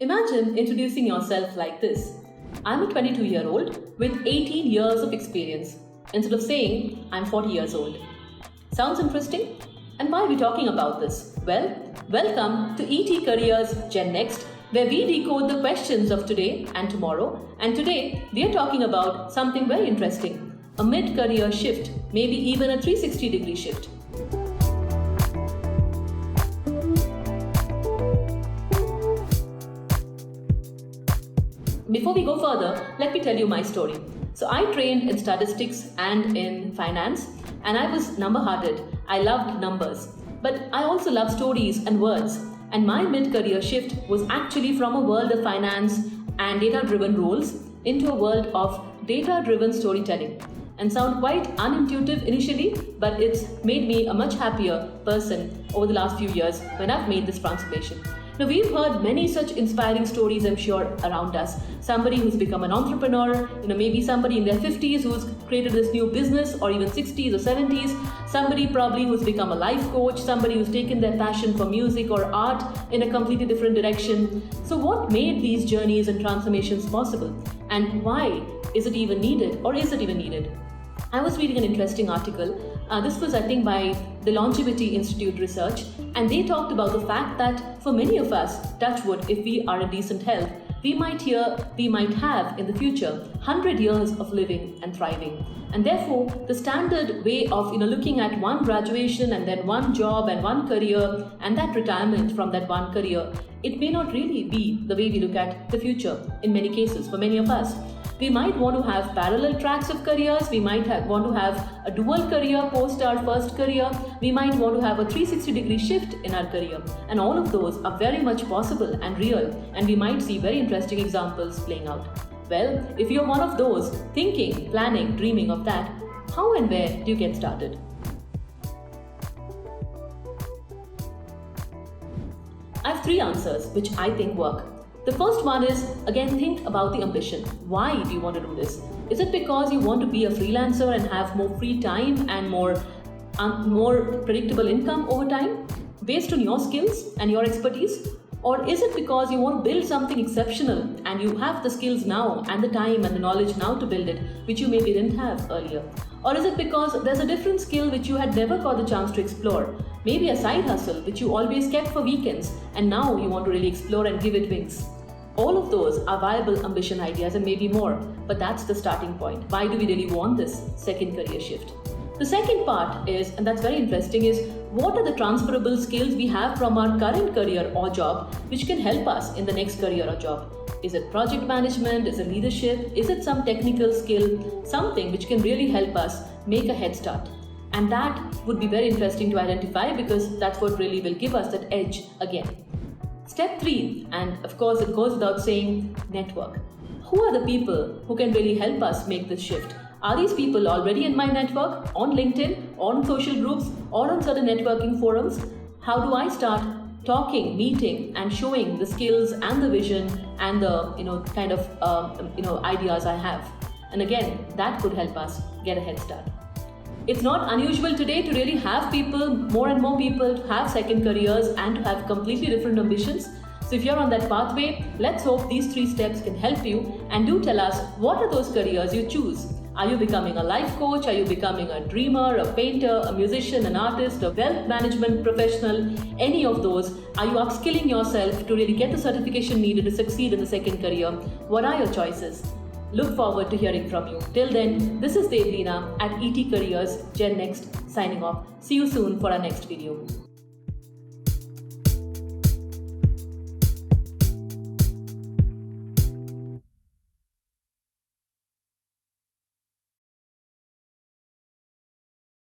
Imagine introducing yourself like this. I'm a 22-year-old with 18 years of experience, instead of saying I'm 40 years old. Sounds interesting? And why are we talking about this? Well, welcome to ET Careers GenNext, where we decode the questions of today and tomorrow. And today, we are talking about something very interesting, a mid-career shift, maybe even a 360-degree shift. Before we go further, let me tell you my story. So I trained in statistics and in finance, and I was number-hearted. I loved numbers, but I also love stories and words. And my mid-career shift was actually from a world of finance and data-driven roles into a world of data-driven storytelling. And sound quite unintuitive initially, but it's made me a much happier person over the last few years when I've made this transformation. Now, we've heard many such inspiring stories, I'm sure, around us. Somebody who's become an entrepreneur, maybe somebody in their 50s who's created this new business, or even 60s or 70s. Somebody probably who's become a life coach, somebody who's taken their passion for music or art in a completely different direction. So what made these journeys and transformations possible? And why is it even needed, or is it even needed? I was reading an interesting article. This was, I think, by the Longevity Institute research, and they talked about the fact that for many of us, touch wood, if we are in decent health, we might have in the future 100 years of living and thriving. And therefore, the standard way of looking at one graduation and then one job and one career and that retirement from that one career, it may not really be the way we look at the future in many cases for many of us. We might want to have parallel tracks of careers. We might want to have a dual career post our first career. We might want to have a 360-degree shift in our career. And all of those are very much possible and real. And we might see very interesting examples playing out. Well, if you're one of those thinking, planning, dreaming of that, how and where do you get started? I have 3 answers which I think work. The first one is, again, think about the ambition. Why do you want to do this? Is it because you want to be a freelancer and have more free time and more predictable income over time based on your skills and your expertise? Or is it because you want to build something exceptional and you have the skills now and the time and the knowledge now to build it, which you maybe didn't have earlier? Or is it because there's a different skill which you had never got the chance to explore? Maybe a side hustle which you always kept for weekends and now you want to really explore and give it wings. All of those are viable ambition ideas and maybe more, but that's the starting point. Why do we really want this second career shift? The second part is, and that's very interesting, is what are the transferable skills we have from our current career or job which can help us in the next career or job? Is it project management? Is it leadership? Is it some technical skill? Something which can really help us make a head start. And that would be very interesting to identify because that's what really will give us that edge again. Step 3, and of course it goes without saying, network. Who are the people who can really help us make this shift? Are these people already in my network, on LinkedIn, or on social groups, or on certain networking forums? How do I start talking, meeting, and showing the skills and the vision and the ideas I have? And again, that could help us get a head start. It's not unusual today to really have people, more and more people, to have second careers and to have completely different ambitions. So if you're on that pathway, let's hope these 3 steps can help you, and do tell us what are those careers you choose. Are you becoming a life coach? Are you becoming a dreamer, a painter, a musician, an artist, a wealth management professional? Any of those? Are you upskilling yourself to really get the certification needed to succeed in the second career? What are your choices? Look forward to hearing from you. Till then, this is Debleena at ET Careers GenNext signing off. See you soon for our next video.